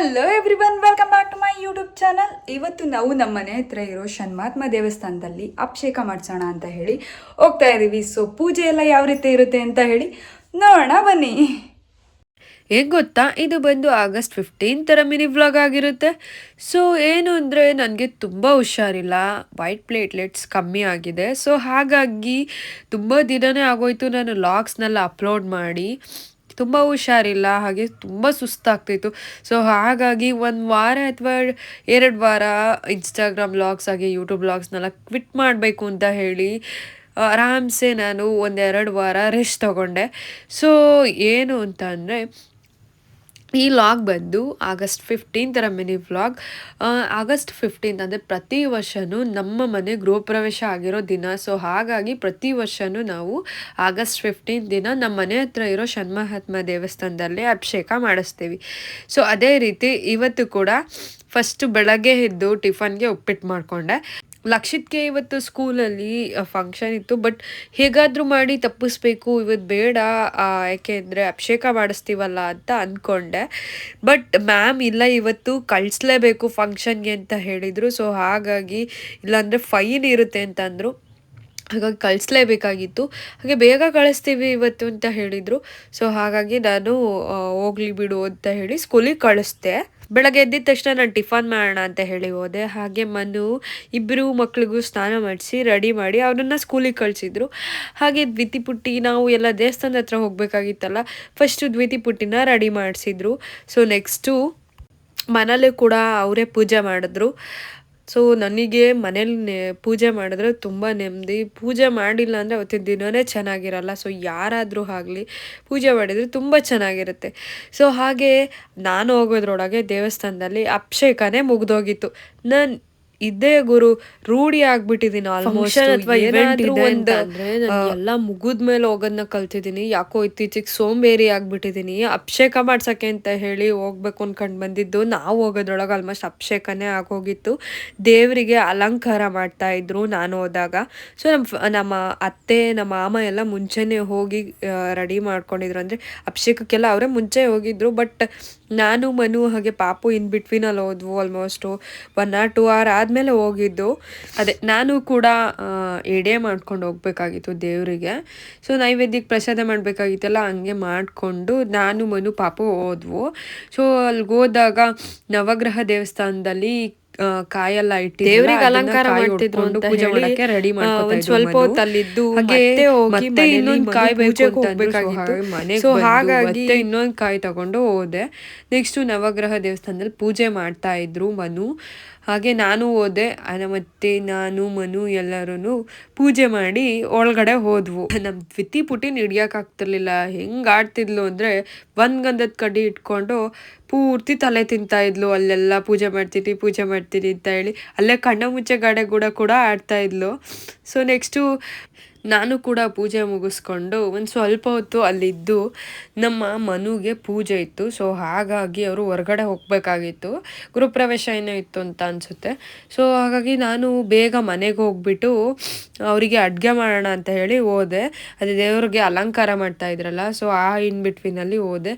Hello everyone, welcome back to my YouTube channel. ಇವತ್ತು ನಾವು ನಮ್ಮ ಮನೆ ಹತ್ರ ಇರೋ ಷಣ್ಮಹಾತ್ಮ ದೇವಸ್ಥಾನದಲ್ಲಿ ಅಭಿಷೇಕ ಮಾಡಿಸೋಣ ಅಂತ ಹೇಳಿ ಹೋಗ್ತಾ ಇದ್ದೀವಿ. ಸೊ ಪೂಜೆ ಎಲ್ಲ ಯಾವ ರೀತಿ ಇರುತ್ತೆ ಅಂತ ಹೇಳಿ ನೋಡೋಣ ಬನ್ನಿ. ಹೇಗೆ ಗೊತ್ತಾ, ಇದು ಬಂದು ಆಗಸ್ಟ್ 15 ಮಿನಿ ವ್ಲಾಗ್ ಆಗಿರುತ್ತೆ. ಸೊ ಏನು ಅಂದರೆ ನನಗೆ ತುಂಬ ಹುಷಾರಿಲ್ಲ, ವೈಟ್ ಪ್ಲೇಟ್ಲೆಟ್ಸ್ ಕಮ್ಮಿ ಆಗಿದೆ. ಸೊ ಹಾಗಾಗಿ ತುಂಬ ದಿನವೇ ಆಗೋಯ್ತು ನಾನು ವ್ಲಾಗ್ಸ್ನೆಲ್ಲ ಅಪ್ಲೋಡ್ ಮಾಡಿ. ತುಂಬ ಹುಷಾರಿಲ್ಲ, ಹಾಗೆ ತುಂಬ ಸುಸ್ತಾಗ್ತಿತ್ತು. ಸೊ ಹಾಗಾಗಿ 1 ವಾರ ಅಥವಾ 2 ವಾರ ಇನ್ಸ್ಟಾಗ್ರಾಮ್ ವ್ಲಾಗ್ಸ್ ಹಾಗೆ ಯೂಟ್ಯೂಬ್ ವ್ಲಾಗ್ಸ್ನೆಲ್ಲ ಕ್ವಿಟ್ ಮಾಡಬೇಕು ಅಂತ ಹೇಳಿ ಆರಾಮ್ಸೆ ನಾನು 1-2 ವಾರ ರೆಸ್ಟ್ ತೊಗೊಂಡೆ. ಸೊ ಏನು ಅಂತ ಅಂದರೆ ಈ ವ್ಲಾಗ್ ಬಂದು ಆಗಸ್ಟ್ 15 ಮಿನಿ ವ್ಲಾಗ್. ಆಗಸ್ಟ್ 15 ಅಂದರೆ ಪ್ರತಿ ವರ್ಷವೂ ನಮ್ಮ ಮನೆ ಗೃಹ ಪ್ರವೇಶ ಆಗಿರೋ ದಿನ. ಸೊ ಹಾಗಾಗಿ ಪ್ರತಿ ವರ್ಷವೂ ನಾವು ಆಗಸ್ಟ್ 15 ದಿನ ನಮ್ಮ ಮನೆ ಹತ್ರ ಇರೋ ಷಣ್ಮಹಾತ್ಮ ದೇವಸ್ಥಾನದಲ್ಲಿ ಅಭಿಷೇಕ ಮಾಡಿಸ್ತೀವಿ. ಸೊ ಅದೇ ರೀತಿ ಇವತ್ತು ಕೂಡ ಫಸ್ಟ್ ಬೆಳಗ್ಗೆ ಎದ್ದು ಟಿಫನ್ಗೆ ಉಪ್ಪಿಟ್ಟು ಮಾಡಿಕೊಂಡೆ. ಲಕ್ಷಿತ್ಗೆ ಇವತ್ತು ಸ್ಕೂಲಲ್ಲಿ ಫಂಕ್ಷನ್ ಇತ್ತು, ಬಟ್ ಹೇಗಾದರೂ ಮಾಡಿ ತಪ್ಪಿಸ್ಬೇಕು, ಇವತ್ತು ಬೇಡ ಯಾಕೆಂದರೆ ಅಭಿಷೇಕ ಮಾಡಿಸ್ತೀವಲ್ಲ ಅಂತ ಅಂದ್ಕೊಂಡೆ. ಬಟ್ ಮ್ಯಾಮ್ ಇಲ್ಲ, ಇವತ್ತು ಕಳಿಸ್ಲೇಬೇಕು ಫಂಕ್ಷನ್ಗೆ ಅಂತ ಹೇಳಿದರು. ಸೊ ಹಾಗಾಗಿ ಇಲ್ಲಾಂದರೆ ಫೈನ್ ಇರುತ್ತೆ ಅಂತಂದರು. ಹಾಗಾಗಿ ಕಳಿಸ್ಲೇಬೇಕಾಗಿತ್ತು. ಹಾಗೆ ಬೇಗ ಕಳಿಸ್ತೀವಿ ಇವತ್ತು ಅಂತ ಹೇಳಿದರು. ಸೊ ಹಾಗಾಗಿ ನಾನು ಹೋಗ್ಲಿ ಬಿಡು ಅಂತ ಹೇಳಿ ಸ್ಕೂಲಿಗೆ ಕಳಿಸ್ದೆ. ಬೆಳಗ್ಗೆ ಎದ್ದಿದ ತಕ್ಷಣ ನಾನು ಟಿಫನ್ ಮಾಡೋಣ ಅಂತ ಹೇಳಿ ಹೋದೆ. ಹಾಗೆ ಮನು ಇಬ್ಬರು ಮಕ್ಳಿಗೂ ಸ್ನಾನ ಮಾಡಿಸಿ ರೆಡಿ ಮಾಡಿ ಅವರನ್ನು ಸ್ಕೂಲಿಗೆ ಕಳಿಸಿದ್ರು. ಹಾಗೆ ದ್ವಿತಿ ಪುಟ್ಟಿ, ನಾವು ಎಲ್ಲ ದೇವಸ್ಥಾನದ ಹತ್ರ ಹೋಗಬೇಕಾಗಿತ್ತಲ್ಲ, ಫಸ್ಟು ದ್ವಿತಿ ಪುಟ್ಟಿನ ರೆಡಿ ಮಾಡಿಸಿದ್ರು. ಸೊ ನೆಕ್ಸ್ಟು ಮನೇಲಿ ಕೂಡ ಅವರೇ ಪೂಜೆ ಮಾಡಿದ್ರು. ಸೊ ನನಗೆ ಮನೇಲಿ ಪೂಜೆ ಮಾಡಿದ್ರೆ ತುಂಬ ನೆಮ್ಮದಿ. ಪೂಜೆ ಮಾಡಿಲ್ಲ ಅಂದರೆ ಅವತ್ತಿನ ದಿನವೇ ಚೆನ್ನಾಗಿರಲ್ಲ. ಸೊ ಯಾರಾದರೂ ಆಗಲಿ ಪೂಜೆ ಮಾಡಿದರೆ ತುಂಬ ಚೆನ್ನಾಗಿರುತ್ತೆ. ಸೊ ಹಾಗೆ ನಾನು ಹೋಗೋದ್ರೊಳಗೆ ದೇವಸ್ಥಾನದಲ್ಲಿ ಅಭಿಷೇಕನೇ ಮುಗ್ದೋಗಿತ್ತು. ನಾನು ಇದೇ ಗುರು ರೂಢಿ ಆಗ್ಬಿಟ್ಟಿದ್ದೀನಿ ಆಲ್ಮೋಸ್ಟ್. ಅಥವಾ ಏನಾದ್ರೂ ಒಂದು ಎಲ್ಲ ಮುಗಿದ್ಮೇಲೆ ಹೋಗೋದನ್ನ ಕಲ್ತಿದ್ದೀನಿ. ಯಾಕೋ ಇತ್ತೀಚೆಗೆ ಸೋಂಬೇರಿ ಆಗ್ಬಿಟ್ಟಿದ್ದೀನಿ. ಅಭಿಷೇಕ ಮಾಡ್ಸಕ್ಕೆ ಅಂತ ಹೇಳಿ ಹೋಗ್ಬೇಕು ಅನ್ಕೊಂಡು ಬಂದಿದ್ದು, ನಾವು ಹೋಗೋದ್ರೊಳಗೆ ಆಲ್ಮೋಸ್ಟ್ ಅಭಿಷೇಕನೇ ಆಗೋಗಿತ್ತು. ದೇವರಿಗೆ ಅಲಂಕಾರ ಮಾಡ್ತಾ ಇದ್ರು ನಾನು ಹೋದಾಗ. ಸೊ ನಮ್ಮ ಅತ್ತೆ ನಮ್ಮ ಮಾಮ ಎಲ್ಲ ಮುಂಚೆನೇ ಹೋಗಿ ರೆಡಿ ಮಾಡ್ಕೊಂಡಿದ್ರು. ಅಂದರೆ ಅಭಿಷೇಕಕ್ಕೆಲ್ಲ ಅವರೇ ಮುಂಚೆ ಹೋಗಿದ್ರು. ಬಟ್ ನಾನು ಮನು ಹಾಗೆ ಪಾಪು ಇನ್ ಬಿಟ್ವೀನಲ್ಲಿ ಹೋದ್ವು. ಆಲ್ಮೋಸ್ಟು 1 or 2 hour ಆದಮೇಲೆ ಹೋಗಿದ್ದು. ಅದೇ ನಾನು ಕೂಡ ಎಡೆ ಮಾಡ್ಕೊಂಡು ಹೋಗ್ಬೇಕಾಗಿತ್ತು ದೇವರಿಗೆ. ಸೊ ನೈವೇದ್ಯಕ್ಕೆ ಪ್ರಸಾದ ಮಾಡಬೇಕಾಗಿತ್ತಲ್ಲ, ಹಂಗೆ ಮಾಡಿಕೊಂಡು ನಾನು ಮನು ಪಾಪು ಹೋದ್ವು. ಸೊ ಅಲ್ಲಿಗೆ ಹೋದಾಗ ನವಗ್ರಹ ದೇವಸ್ಥಾನದಲ್ಲಿ ಕಾಯೆಲ್ಲ ಇಟ್ಟು ದೇವರಿಗೆ ಅಲಂಕಾರ ಮಾಡ್ತಿದ್ರು ಅಂತ ಪೂಜೆ ಮಾಡಕ್ಕೆ ರೆಡಿ ಮಾಡ್ಕೊಂಡು ಸ್ವಲ್ಪ ಹೊತ್ತು ಅಲ್ಲಿದ್ದು ಮತ್ತೆ ಇನ್ನೊಂದು ಕಾಯಿ ಹೋಗ್ಬೇಕಾಗಿತ್ತು ಮನೆಗೆ. ಸೊ ಹಾಗಾಗಿ ಇನ್ನೊಂದು ಕಾಯಿ ತಗೊಂಡು ಹೋದೆ. ನೆಕ್ಸ್ಟು ನವಗ್ರಹ ದೇವಸ್ಥಾನದಲ್ಲಿ ಪೂಜೆ ಮಾಡ್ತಾ ಇದ್ರು ಮನು, ಹಾಗೆ ನಾನು ಹೋದೆ. ಮತ್ತೆ ನಾನು ಮನು ಎಲ್ಲರೂ ಪೂಜೆ ಮಾಡಿ ಒಳಗಡೆ ಹೋದ್ವು. ನಮ್ಮ ದ್ವಿತಿ ಪುಟ್ಟಿನ ಹಿಡಿಯೋಕ್ಕಾಗ್ತಿರ್ಲಿಲ್ಲ. ಹೆಂಗೆ ಆಡ್ತಿದ್ಲು ಅಂದರೆ 1 ಗಂಧದ ಕಡ್ಡಿ ಇಟ್ಕೊಂಡು ಪೂರ್ತಿ ತಲೆ ತಿಂತಾ ಇದ್ಲು. ಅಲ್ಲೆಲ್ಲ ಪೂಜೆ ಮಾಡ್ತೀನಿ ಅಂತ ಹೇಳಿ ಅಲ್ಲೇ ಕಣ್ಣ ಮುಚ್ಚೆ ಗಾಡೆ ಕೂಡ ಆಡ್ತಾ ಇದ್ಲು. ಸೊ ನೆಕ್ಸ್ಟು ನಾನು ಕೂಡ ಪೂಜೆ ಮುಗಿಸ್ಕೊಂಡು ಒಂದು ಸ್ವಲ್ಪ ಹೊತ್ತು ಅಲ್ಲಿದ್ದು, ನಮ್ಮ ಮನುಗೆ ಪೂಜೆ ಇತ್ತು. ಸೊ ಹಾಗಾಗಿ ಅವರು ಹೊರಗಡೆ ಹೋಗಬೇಕಾಗಿತ್ತು, ಗೃಹಪ್ರವೇಶ ಏನೋ ಇತ್ತು ಅಂತ ಅನಿಸುತ್ತೆ. ಸೊ ಹಾಗಾಗಿ ನಾನು ಬೇಗ ಮನೆಗೆ ಹೋಗ್ಬಿಟ್ಟು ಅವರಿಗೆ ಅಡುಗೆ ಮಾಡೋಣ ಅಂತ ಹೇಳಿ ಹೋದೆ. ಅದೇ ದೇವ್ರಿಗೆ ಅಲಂಕಾರ ಮಾಡ್ತಾ ಇದ್ರಲ್ಲ, ಸೊ ಇನ್ ಬಿಟ್ವೀನಲ್ಲಿ ಹೋದೆ.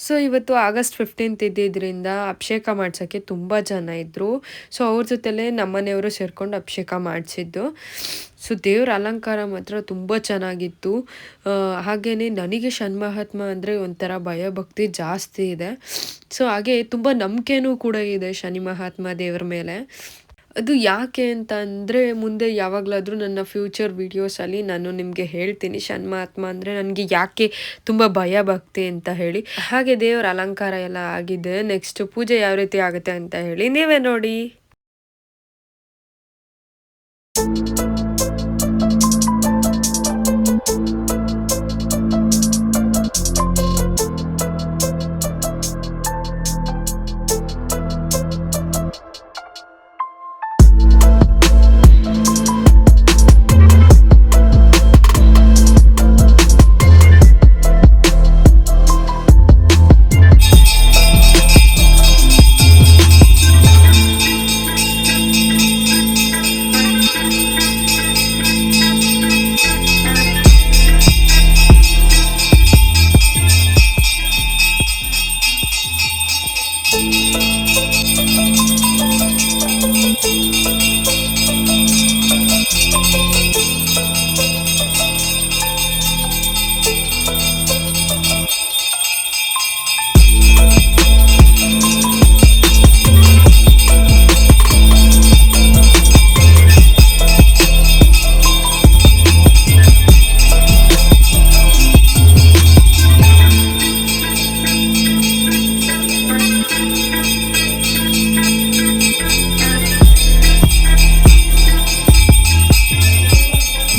ಸೊ ಇವತ್ತು ಆಗಸ್ಟ್ 15 ಇದ್ದಿದ್ದರಿಂದ ಅಭಿಷೇಕ ಮಾಡ್ಸೋಕ್ಕೆ ತುಂಬ ಜನ ಇದ್ದರು. ಸೊ ಅವ್ರ ಜೊತೆಲೇ ನಮ್ಮನೆಯವರು ಸೇರ್ಕೊಂಡು ಅಭಿಷೇಕ ಮಾಡಿಸಿದ್ದು. ಸೊ ದೇವ್ರ ಅಲಂಕಾರ ಮಾತ್ರ ತುಂಬ ಚೆನ್ನಾಗಿತ್ತು. ಹಾಗೆಯೇ ನನಗೆ ಷಣ್ಮಹಾತ್ಮ ಅಂದರೆ ಒಂಥರ ಭಯಭಕ್ತಿ ಜಾಸ್ತಿ ಇದೆ. ಸೊ ಹಾಗೆ ತುಂಬ ನಂಬಿಕೆನೂ ಕೂಡ ಇದೆ ಶನಿ ಮಹಾತ್ಮ ದೇವ್ರ ಮೇಲೆ. ಅದು ಯಾಕೆ ಅಂತ ಅಂದರೆ ಮುಂದೆ ಯಾವಾಗಲಾದರೂ ನನ್ನ ಫ್ಯೂಚರ್ ವೀಡಿಯೋಸಲ್ಲಿ ನಾನು ನಿಮಗೆ ಹೇಳ್ತೀನಿ ಷಣ್ಮಹಾತ್ಮ ಅಂದರೆ ನನಗೆ ಯಾಕೆ ತುಂಬ ಭಯ ಭಕ್ತಿ ಅಂತ ಹೇಳಿ. ಹಾಗೆ ದೇವರ ಅಲಂಕಾರ ಎಲ್ಲ ಆಗಿದೆ. ನೆಕ್ಸ್ಟ್ ಪೂಜೆ ಯಾವ ರೀತಿ ಆಗುತ್ತೆ ಅಂತ ಹೇಳಿ ನೀವೇ ನೋಡಿ.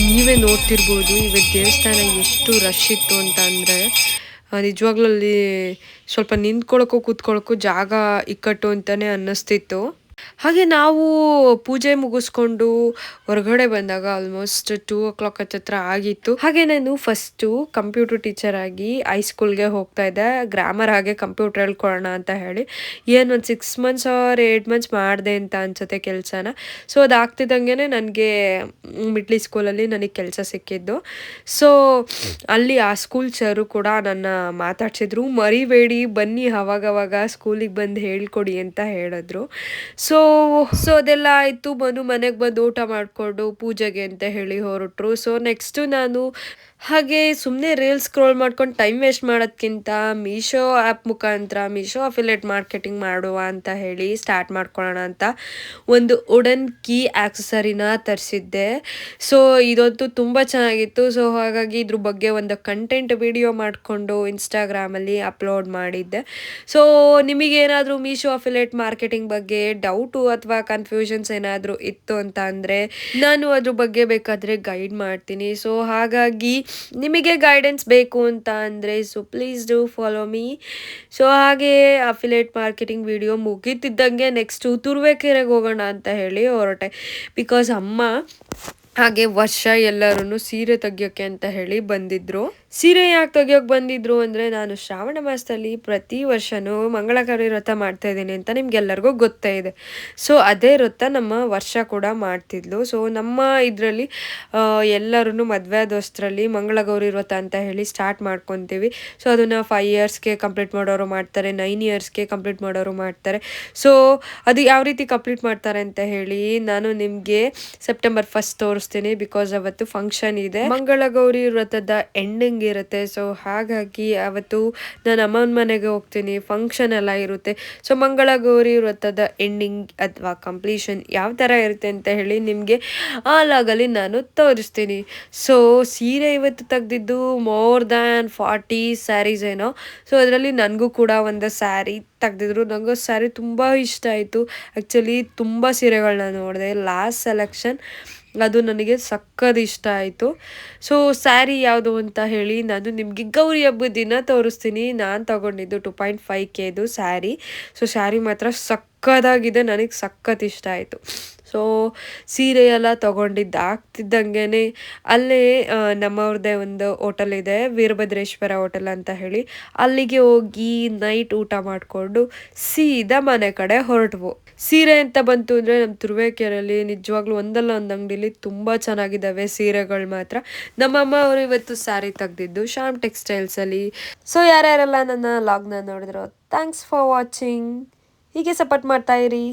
ನೀವೇ ನೋಡ್ತಿರ್ಬೋದು ಇವತ್ತು ದೇವಸ್ಥಾನ ಎಷ್ಟು ರಶ್ ಇತ್ತು ಅಂತ ಅಂದರೆ ನಿಜವಾಗ್ಲೂ ಅಲ್ಲಿ ಸ್ವಲ್ಪ ನಿಂತ್ಕೊಳ್ಳೋಕ್ಕೂ ಕೂತ್ಕೊಳ್ಳೋಕ್ಕೂ ಜಾಗ ಇಕ್ಕಟ್ಟು ಅಂತಲೇ ಅನ್ನಿಸ್ತಿತ್ತು. ಹಾಗೆ ನಾವು ಪೂಜೆ ಮುಗಿಸ್ಕೊಂಡು ಹೊರಗಡೆ ಬಂದಾಗ ಆಲ್ಮೋಸ್ಟ್ 2 o'clock ಹತ್ರ ಆಗಿತ್ತು. ಹಾಗೆ ನಾನು ಫಸ್ಟು ಕಂಪ್ಯೂಟರ್ ಟೀಚರ್ ಆಗಿ ಹೈಸ್ಕೂಲ್ಗೆ ಹೋಗ್ತಾ ಇದ್ದೆ. ಗ್ರಾಮರ್ ಹಾಗೆ ಕಂಪ್ಯೂಟರ್ ಹೇಳ್ಕೊಡೋಣ ಅಂತ ಹೇಳಿ ಒಂದು 6 months or 8 months ಮಾಡಿದೆ ಅಂತ ಅನ್ಸುತ್ತೆ ಕೆಲಸನ. ಸೊ ಅದಾಗ್ತಿದ್ದಂಗೆ ನನಗೆ ಮಿಡ್ಲ್ ಸ್ಕೂಲಲ್ಲಿ ನನಗೆ ಕೆಲಸ ಸಿಕ್ಕಿದ್ದು. ಸೊ ಅಲ್ಲಿ ಆ ಸ್ಕೂಲ್ ಸರು ಕೂಡ ನನ್ನ ಮಾತಾಡ್ಸಿದ್ರು, ಮರಿಬೇಡಿ ಬನ್ನಿ ಅವಾಗವಾಗ ಸ್ಕೂಲಿಗೆ ಬಂದು ಹೇಳ್ಕೊಡಿ ಅಂತ ಹೇಳಿದ್ರು. ಸೊ ಅದೆಲ್ಲ ಆಯಿತು. ಮನೆಗೆ ಬಂದು ಊಟ ಮಾಡಿಕೊಂಡು ಪೂಜೆಗೆ ಅಂತ ಹೇಳಿ ಹೊರಟರು. ಸೊ ನೆಕ್ಸ್ಟು ನಾನು ಹಾಗೆ ಸುಮ್ಮನೆ ರೀಲ್ಸ್ ಸ್ಕ್ರೋಲ್ ಮಾಡ್ಕೊಂಡು ಟೈಮ್ ವೇಸ್ಟ್ ಮಾಡೋದ್ಕಿಂತ ಮೀಶೋ ಆ್ಯಪ್ ಮುಖಾಂತರ ಮೀಶೋ ಅಫಿಲಿಯೇಟ್ ಮಾರ್ಕೆಟಿಂಗ್ ಮಾಡುವ ಅಂತ ಹೇಳಿ ಸ್ಟಾರ್ಟ್ ಮಾಡ್ಕೊಳ್ಳೋಣ ಅಂತ ಒಂದು ವುಡನ್ ಕೀ ಆಕ್ಸೆಸರಿನ ತರಿಸಿದ್ದೆ. ಸೊ ಇದಂತೂ ತುಂಬ ಚೆನ್ನಾಗಿತ್ತು. ಸೊ ಹಾಗಾಗಿ ಇದ್ರ ಬಗ್ಗೆ ಒಂದು ಕಂಟೆಂಟ್ ವಿಡಿಯೋ ಮಾಡಿಕೊಂಡು ಇನ್ಸ್ಟಾಗ್ರಾಮಲ್ಲಿ ಅಪ್ಲೋಡ್ ಮಾಡಿದ್ದೆ. ಸೊ ನಿಮಗೇನಾದರೂ ಮೀಶೋ ಅಫಿಲಿಯೇಟ್ ಮಾರ್ಕೆಟಿಂಗ್ ಬಗ್ಗೆ ಡೌಟು ಅಥವಾ ಕನ್ಫ್ಯೂಷನ್ಸ್ ಏನಾದರೂ ಇತ್ತು ಅಂತ ಅಂದರೆ ನಾನು ಅದ್ರ ಬಗ್ಗೆ ಬೇಕಾದರೆ ಗೈಡ್ ಮಾಡ್ತೀನಿ. ಸೊ ಹಾಗಾಗಿ ನಿಮಗೆ ಗೈಡೆನ್ಸ್ ಬೇಕು ಅಂತ ಅಂದರೆ so please do follow me. So ಹಾಗೆ ಅಫಿಲಿಯೇಟ್ ಮಾರ್ಕೆಟಿಂಗ್ ವಿಡಿಯೋ ಮುಗೀತಿದ್ದಂಗೆ ನೆಕ್ಸ್ಟು ತುರುವೇಕೆರೆಗೆ ಹೋಗೋಣ ಅಂತ ಹೇಳಿ ಹೊರಟೆ. ಬಿಕಾಸ್ ಅಮ್ಮ ಹಾಗೆ ವರ್ಷ ಎಲ್ಲರೂ ಸೀರೆ ತೆಗಿಯೋಕ್ಕೆ ಅಂತ ಹೇಳಿ ಬಂದಿದ್ರು. ಸೀರೆ ಯಾಕೆ ತೆಗಿಯೋಕೆ ಬಂದಿದ್ರು ಅಂದರೆ ನಾನು ಶ್ರಾವಣ ಮಾಸದಲ್ಲಿ ಪ್ರತಿ ವರ್ಷವೂ ಮಂಗಳಗೌರಿ ವ್ರತ ಮಾಡ್ತಾ ಇದ್ದೀನಿ ಅಂತ ನಿಮ್ಗೆಲ್ಲರಿಗೂ ಗೊತ್ತೇ ಇದೆ. ಸೊ ಅದೇ ವ್ರತ ನಮ್ಮ ವರ್ಷ ಕೂಡ ಮಾಡ್ತಿದ್ಲು. ಸೊ ನಮ್ಮ ಇದರಲ್ಲಿ ಎಲ್ಲರೂ ಮದುವೆ ಆದೋಷ್ಟರಲ್ಲಿ ಮಂಗಳಗೌರಿ ವ್ರತ ಅಂತ ಹೇಳಿ ಸ್ಟಾರ್ಟ್ ಮಾಡ್ಕೊತೀವಿ. ಸೊ ಅದನ್ನು 5 yearsಗೆ ಕಂಪ್ಲೀಟ್ ಮಾಡೋರು ಮಾಡ್ತಾರೆ, 9 yearsಗೆ ಕಂಪ್ಲೀಟ್ ಮಾಡೋರು ಮಾಡ್ತಾರೆ. ಸೊ ಅದು ಯಾವ ರೀತಿ ಕಂಪ್ಲೀಟ್ ಮಾಡ್ತಾರೆ ಅಂತ ಹೇಳಿ ನಾನು ನಿಮಗೆ September 1st ತೋರಿಸ್ತೀನಿ. ಬಿಕಾಸ್ ಅವತ್ತು ಫಂಕ್ಷನ್ ಇದೆ, ಮಂಗಳಗೌರಿ ವ್ರತದ ಎಂಡಿಂಗ್ ಇರುತ್ತೆ. ಸೊ ಹಾಗಾಗಿ ಅವತ್ತು ನಾನು ಅಮ್ಮನ ಮನೆಗೆ ಹೋಗ್ತೀನಿ, ಫಂಕ್ಷನ್ ಎಲ್ಲ ಇರುತ್ತೆ. ಸೊ ಮಂಗಳಗೌರಿ ವ್ರತದ ಎಂಡಿಂಗ್ ಅಥವಾ ಕಂಪ್ಲೀಷನ್ ಯಾವ ಥರ ಇರುತ್ತೆ ಅಂತ ಹೇಳಿ ನಿಮಗೆ ಆ ಲಾಗಲ್ಲಿ ನಾನು ತೋರಿಸ್ತೀನಿ. ಸೊ ಸೀರೆ ಇವತ್ತು ತೆಗೆದಿದ್ದು ಮೋರ್ ದ್ಯಾನ್ 40 ಸ್ಯಾರೀಸ್ ಏನೋ. ಸೊ ಅದರಲ್ಲಿ ನನಗೂ ಕೂಡ ಒಂದು ಸ್ಯಾರಿ ತೆಗೆದಿದ್ರು. ನನಗೂ ಸ್ಯಾರಿ ತುಂಬ ಇಷ್ಟ ಆಯಿತು. ಆ್ಯಕ್ಚುಲಿ ತುಂಬ ಸೀರೆಗಳನ್ನ ನೋಡಿದೆ. ಲಾಸ್ಟ್ ಸೆಲೆಕ್ಷನ್ ಅದು ನನಗೆ ಸಕ್ಕತ್ ಇಷ್ಟ ಆಯಿತು. ಸೊ ಸ್ಯಾರಿ ಯಾವುದು ಅಂತ ಹೇಳಿ ನಾನು ನಿಮಗೆ ಗೌರಿ ಹಬ್ಬದ ದಿನ ತೋರಿಸ್ತೀನಿ. ನಾನು ತಗೊಂಡಿದ್ದು 2.5Kದು ಸ್ಯಾರಿ. ಸೊ ಸ್ಯಾರಿ ಮಾತ್ರ ಸಕ್ಕತ್ತಾಗಿದೆ, ನನಗೆ ಸಕ್ಕತ್ ಇಷ್ಟ ಆಯಿತು. ಸೊ ಸೀರೆ ಎಲ್ಲ ತೊಗೊಂಡಿದ್ದು ಆಗ್ತಿದ್ದಂಗೆ ಅಲ್ಲೇ ನಮ್ಮವ್ರದ್ದೇ ಒಂದು ಹೋಟೆಲ್ ಇದೆ, ವೀರಭದ್ರೇಶ್ವರ ಹೋಟೆಲ್ ಅಂತ ಹೇಳಿ. ಅಲ್ಲಿಗೆ ಹೋಗಿ ನೈಟ್ ಊಟ ಮಾಡಿಕೊಂಡು ಸೀದಾ ಮನೆ ಕಡೆ ಹೊರಟ್ವು. ಸೀರೆ ಅಂತ ಬಂತು ಅಂದರೆ ನಮ್ಮ ತುರುವೇಕೆರೆಯಲ್ಲಿ ನಿಜವಾಗ್ಲೂ ಒಂದಲ್ಲ ಒಂದು ಅಂಗಡಿಲಿ ತುಂಬ ಚೆನ್ನಾಗಿದ್ದಾವೆ ಸೀರೆಗಳು ಮಾತ್ರ. ನಮ್ಮಮ್ಮ ಅವರು ಇವತ್ತು ಸ್ಯಾರಿ ತೆಗೆದಿದ್ದು ಶ್ಯಾಮ್ ಟೆಕ್ಸ್ಟೈಲ್ಸಲ್ಲಿ. ಸೊ ಯಾರ್ಯಾರೆಲ್ಲ ನನ್ನ ಲಾಗ್ನ ನೋಡಿದ್ರು ಥ್ಯಾಂಕ್ಸ್ ಫಾರ್ ವಾಚಿಂಗ್. ಹೀಗೆ ಸಪೋರ್ಟ್ ಮಾಡ್ತಾ ಇರಿ.